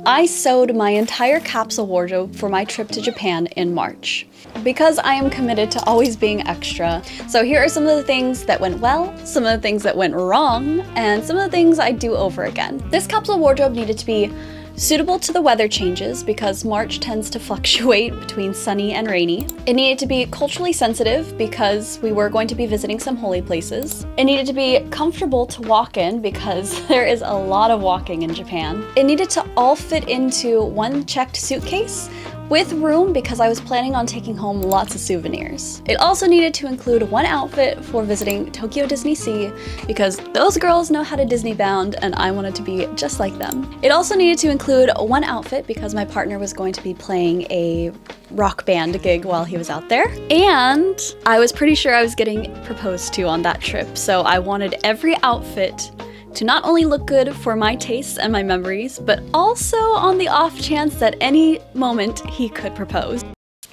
I sewed my entire capsule wardrobe for my trip to Japan in March because I am committed to always being extra. So here are some of the things that went well, some of the things that went wrong, and some of the things I'd do over again. This capsule wardrobe needed to be suitable to the weather changes because March tends to fluctuate between sunny and rainy. It needed to be culturally sensitive because we were going to be visiting some holy places. It needed to be comfortable to walk in because there is a lot of walking in Japan. It needed to all fit into one checked suitcase with room because I was planning on taking home lots of souvenirs. It also needed to include one outfit for visiting Tokyo Disney Sea because those girls know how to Disney bound and I wanted to be just like them. It also needed to include one outfit because my partner was going to be playing a rock band gig while he was out there. And I was pretty sure I was getting proposed to on that trip, so I wanted every outfit to not only look good for my tastes and my memories, but also on the off chance that any moment he could propose.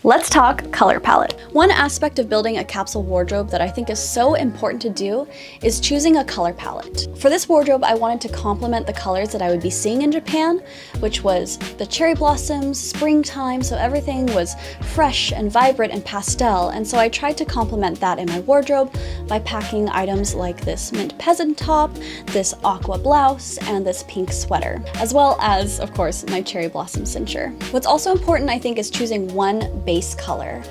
Let's talk color palette. One aspect of building a capsule wardrobe that I think is so important to do is choosing a color palette. For this wardrobe, I wanted to complement the colors that I would be seeing in Japan, which was the cherry blossoms, springtime, so everything was fresh and vibrant and pastel, and so I tried to complement that in my wardrobe by packing items like this mint peasant top, this aqua blouse, and this pink sweater, as well as, of course, my cherry blossom cincher. What's also important, I think, is choosing one base color.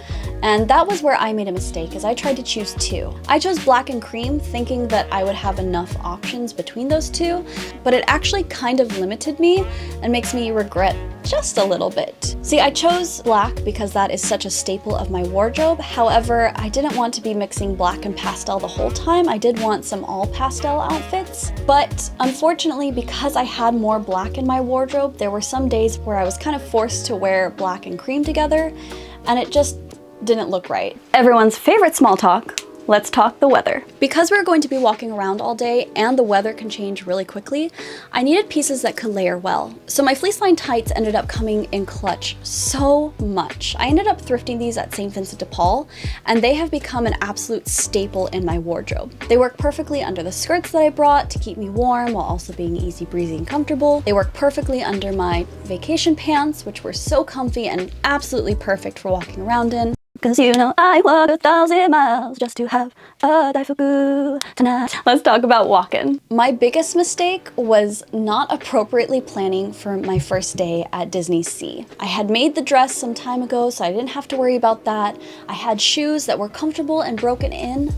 And that was where I made a mistake, as I tried to choose two. I chose black and cream thinking that I would have enough options between those two, but it actually kind of limited me and makes me regret just a little bit. See, I chose black because that is such a staple of my wardrobe. However, I didn't want to be mixing black and pastel the whole time. I did want some all pastel outfits, but unfortunately, because I had more black in my wardrobe, there were some days where I was kind of forced to wear black and cream together, and it just didn't look right. Everyone's favorite small talk. Let's talk the weather. Because we're going to be walking around all day and the weather can change really quickly, I needed pieces that could layer well. So my fleece line tights ended up coming in clutch so much. I ended up thrifting these at St. Vincent de Paul, and they have become an absolute staple in my wardrobe. They work perfectly under the skirts that I brought to keep me warm while also being easy breezy and comfortable. They work perfectly under my vacation pants, which were so comfy and absolutely perfect for walking around in. Cause you know I walk 1,000 miles just to have a daifuku tonight. Let's talk about walking. My biggest mistake was not appropriately planning for my first day at Disney Sea. I had made the dress some time ago, so I didn't have to worry about that. I had shoes that were comfortable and broken in,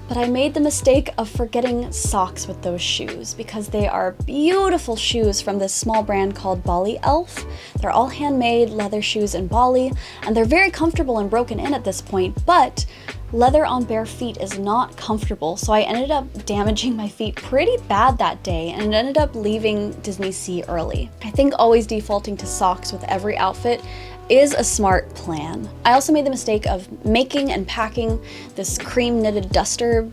but I made the mistake of forgetting socks with those shoes because they are beautiful shoes from this small brand called Bali Elf. They're all handmade leather shoes in Bali, and they're very comfortable and broken in at this point, but leather on bare feet is not comfortable, so I ended up damaging my feet pretty bad that day and ended up leaving Disney Sea early. I think always defaulting to socks with every outfit is a smart plan. I also made the mistake of making and packing this cream knitted duster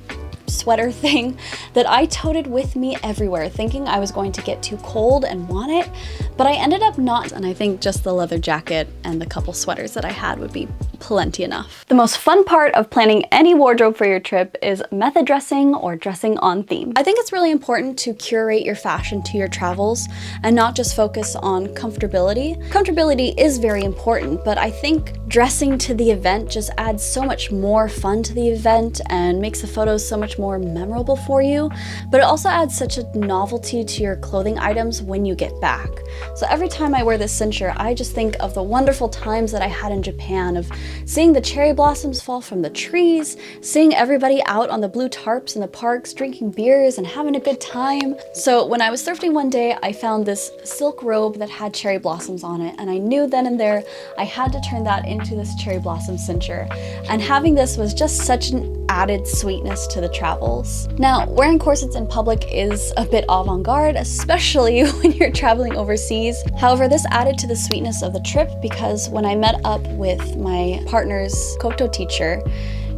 sweater thing that I toted with me everywhere, thinking I was going to get too cold and want it, but I ended up not, and I think just the leather jacket and the couple sweaters that I had would be plenty enough. The most fun part of planning any wardrobe for your trip is method dressing or dressing on theme. I think it's really important to curate your fashion to your travels and not just focus on comfortability. Comfortability is very important, but I think dressing to the event just adds so much more fun to the event and makes the photos so much more memorable for you, but it also adds such a novelty to your clothing items when you get back. So every time I wear this cincher, I just think of the wonderful times that I had in Japan, of seeing the cherry blossoms fall from the trees, seeing everybody out on the blue tarps in the parks drinking beers and having a good time. So when I was thrifting one day, I found this silk robe that had cherry blossoms on it, and I knew then and there I had to turn that into this cherry blossom cincher. And having this was just such an added sweetness to the travels. Now, wearing corsets in public is a bit avant-garde, especially when you're traveling overseas. However, this added to the sweetness of the trip because when I met up with my partner's koto teacher,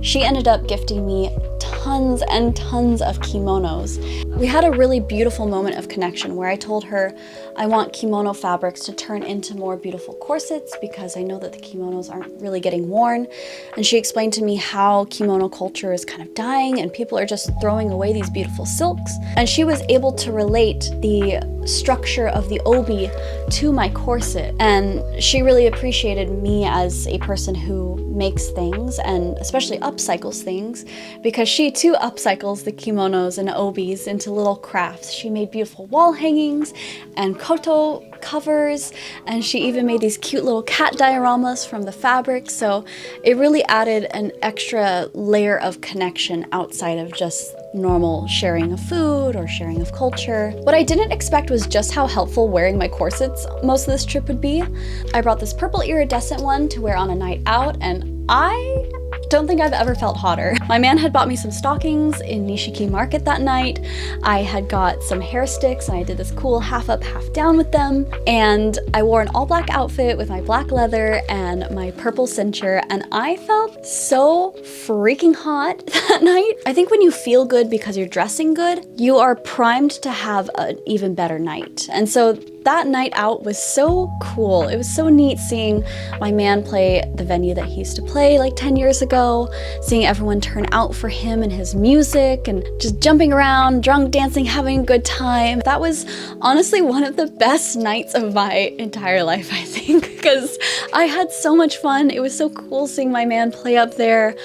she ended up gifting me tons and tons of kimonos. We had a really beautiful moment of connection where I told her I want kimono fabrics to turn into more beautiful corsets because I know that the kimonos aren't really getting worn. And she explained to me how kimono culture is kind of dying and people are just throwing away these beautiful silks. And she was able to relate the structure of the obi to my corset. And she really appreciated me as a person who makes things and especially upcycles things, because she too upcycles the kimonos and obis into little crafts. She made beautiful wall hangings and koto covers, and she even made these cute little cat dioramas from the fabric. So it really added an extra layer of connection outside of just normal sharing of food or sharing of culture. What I didn't expect was just how helpful wearing my corsets most of this trip would be. I brought this purple iridescent one to wear on a night out, and I don't think I've ever felt hotter. My man had bought me some stockings in Nishiki Market that night. I had got some hair sticks and I did this cool half up, half down with them. And I wore an all black outfit with my black leather and my purple cincher, and I felt so freaking hot that night. I think when you feel good because you're dressing good, you are primed to have an even better night. And so that night out was so cool. It was so neat seeing my man play the venue that he used to play like 10 years ago, seeing everyone turn out for him and his music and just jumping around, drunk, dancing, having a good time. That was honestly one of the best nights of my entire life, I think, because I had so much fun. It was so cool seeing my man play up there.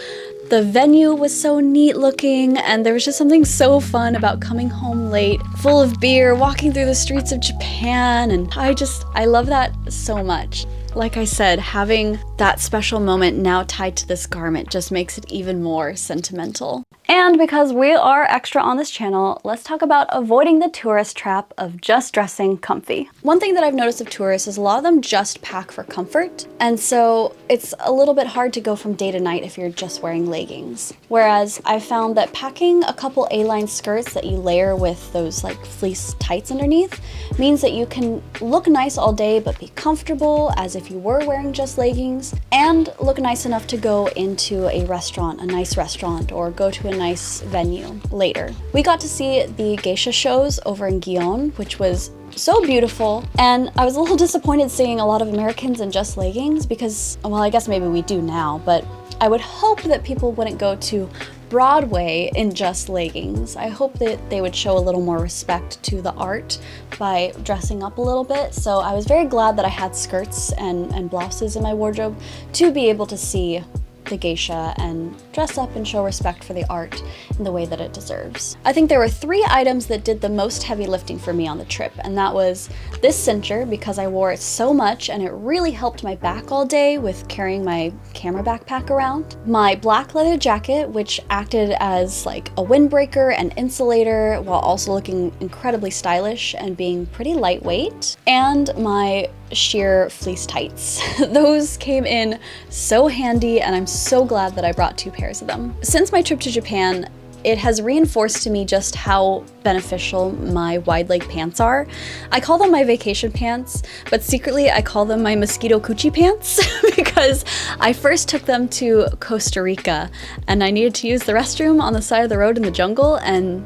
The venue was so neat looking, and there was just something so fun about coming home late, full of beer, walking through the streets of Japan, and I love that so much. Like I said, having that special moment now tied to this garment just makes it even more sentimental. And because we are extra on this channel, let's talk about avoiding the tourist trap of just dressing comfy. One thing that I've noticed of tourists is a lot of them just pack for comfort, and so it's a little bit hard to go from day to night if you're just wearing leggings. Whereas I found that packing a couple A-line skirts that you layer with those like fleece tights underneath means that you can look nice all day but be comfortable as if you were wearing just leggings, and look nice enough to go into a restaurant, a nice restaurant, or go to a nice venue later. We got to see the geisha shows over in Gion, which was so beautiful, and I was a little disappointed seeing a lot of Americans in just leggings because, well, I guess maybe we do now, but I would hope that people wouldn't go to Broadway in just leggings. I hope that they would show a little more respect to the art by dressing up a little bit. So I was very glad that I had skirts and blouses in my wardrobe to be able to see the geisha and dress up and show respect for the art in the way that it deserves. I think there were 3 items that did the most heavy lifting for me on the trip, and that was this cincher, because I wore it so much and it really helped my back all day with carrying my camera backpack around. My black leather jacket, which acted as like a windbreaker and insulator while also looking incredibly stylish and being pretty lightweight. And my sheer fleece tights. Those came in so handy, and I'm so glad that I brought 2 pairs of them. Since my trip to Japan, it has reinforced to me just how beneficial my wide leg pants are. I call them my vacation pants, but secretly I call them my mosquito coochie pants because I first took them to Costa Rica and I needed to use the restroom on the side of the road in the jungle, and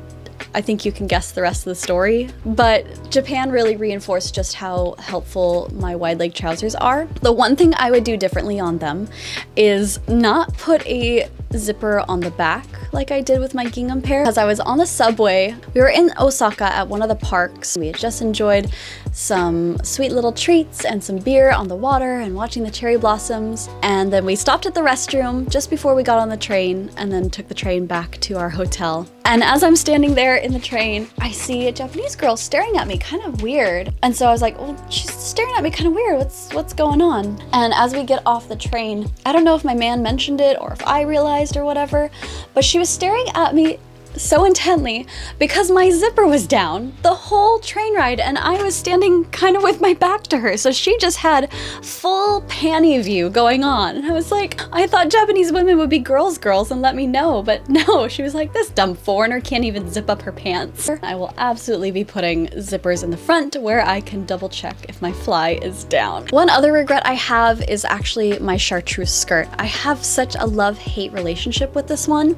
I think you can guess the rest of the story. But Japan really reinforced just how helpful my wide leg trousers are. The one thing I would do differently on them is not put a zipper on the back like I did with my gingham pair. As I was on the subway, we were in Osaka at one of the parks. We had just enjoyed some sweet little treats and some beer on the water and watching the cherry blossoms. And then we stopped at the restroom just before we got on the train and then took the train back to our hotel. And as I'm standing there in the train, I see a Japanese girl staring at me kind of weird. And so I was like, well, she's staring at me kind of weird. What's going on? And as we get off the train, I don't know if my man mentioned it or if I realized or whatever, but she was staring at me so intently because my zipper was down the whole train ride and I was standing kind of with my back to her. So she just had full panty view going on. And I was like, I thought Japanese women would be girls and let me know. But no, she was like, this dumb foreigner can't even zip up her pants. I will absolutely be putting zippers in the front where I can double check if my fly is down. One other regret I have is actually my chartreuse skirt. I have such a love-hate relationship with this one.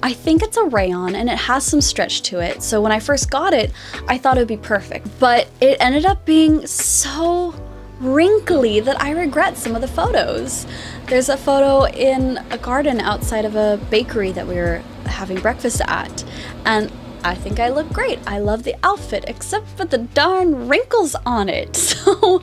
I think it's a rayon and it has some stretch to it. So when I first got it, I thought it would be perfect, but it ended up being so wrinkly that I regret some of the photos. There's a photo in a garden outside of a bakery that we were having breakfast at, and I think I look great. I love the outfit, except for the darn wrinkles on it. So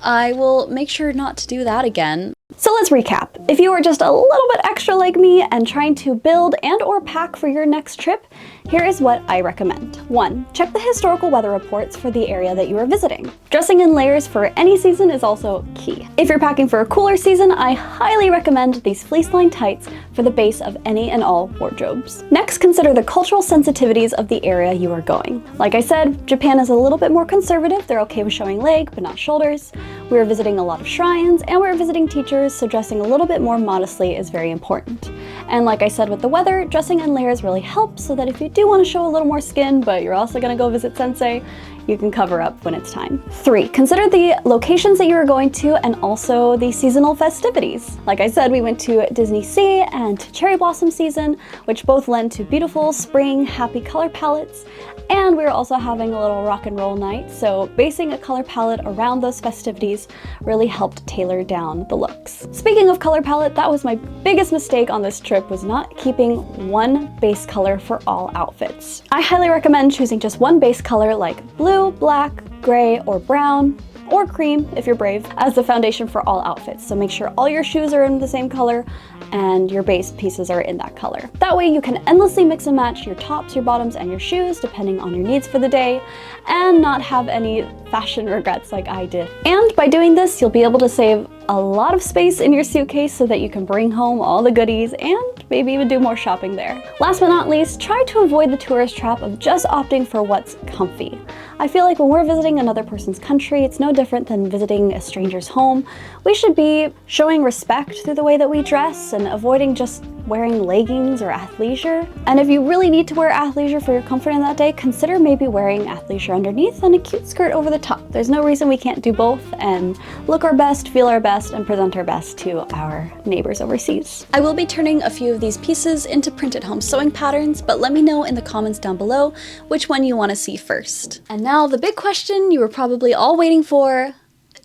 I will make sure not to do that again. So let's recap. If you are just a little bit extra like me and trying to build and or pack for your next trip, here is what I recommend. 1. Check the historical weather reports for the area that you are visiting. Dressing in layers for any season is also key. If you're packing for a cooler season, I highly recommend these fleece-lined tights for the base of any and all wardrobes. Next, consider the cultural sensitivities of the area you are going. Like I said, Japan is a little bit more conservative. They're okay with showing leg, but not shoulders. We're visiting a lot of shrines and we're visiting teachers, so dressing a little bit more modestly is very important. And like I said with the weather, dressing in layers really helps so that if you do want to show a little more skin, but you're also going to go visit sensei, you can cover up when it's time. 3. Consider the locations that you are going to and also the seasonal festivities. Like I said, we went to Disney Sea and to cherry blossom season, which both lend to beautiful spring, happy color palettes. And we were also having a little rock and roll night, so basing a color palette around those festivities really helped tailor down the looks. Speaking of color palette, that was my biggest mistake on this trip, was not keeping one base color for all outfits. I highly recommend choosing just one base color like blue, black, gray, or brown, or cream if you're brave, as the foundation for all outfits. So make sure all your shoes are in the same color and your base pieces are in that color. That way you can endlessly mix and match your tops, your bottoms, and your shoes depending on your needs for the day and not have any fashion regrets like I did. And by doing this, you'll be able to save a lot of space in your suitcase so that you can bring home all the goodies and maybe even do more shopping there. Last but not least, try to avoid the tourist trap of just opting for what's comfy. I feel like when we're visiting another person's country, it's no different than visiting a stranger's home. We should be showing respect through the way that we dress and avoiding just wearing leggings or athleisure. And if you really need to wear athleisure for your comfort in that day, consider maybe wearing athleisure underneath and a cute skirt over the top. There's no reason we can't do both and look our best, feel our best, and present our best to our neighbors overseas. I will be turning a few of these pieces into printed home sewing patterns, but let me know in the comments down below which one you want to see first. And now the big question you were probably all waiting for: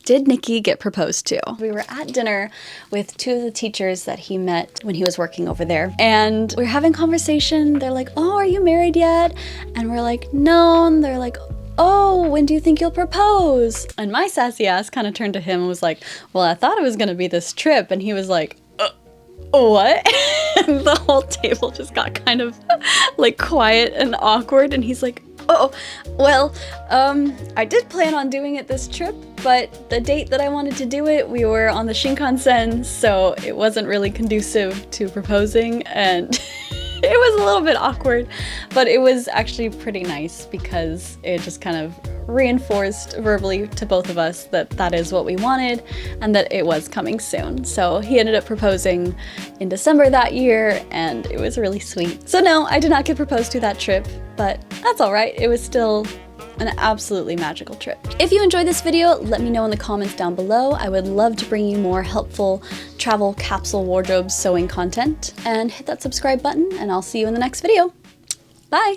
did Nikki get proposed to? We were at dinner with 2 of the teachers that he met when he was working over there, and we were having conversation. They're like, oh, are you married yet? And we're like, no. And they're like, oh, when do you think you'll propose? And my sassy ass kind of turned to him and was like, well, I thought it was gonna be this trip. And he was like, what? And the whole table just got kind of like quiet and awkward. And he's like, oh, well, I did plan on doing it this trip, but the date that I wanted to do it, we were on the Shinkansen, so it wasn't really conducive to proposing, and it was a little bit awkward, but it was actually pretty nice because it just kind of reinforced verbally to both of us that that is what we wanted and that it was coming soon. So he ended up proposing in December that year, and it was really sweet. So no, I did not get proposed to that trip, but that's all right. It was still an absolutely magical trip. If you enjoyed this video, let me know in the comments down below. I would love to bring you more helpful travel capsule wardrobe sewing content, and hit that subscribe button, and I'll see you in the next video. Bye!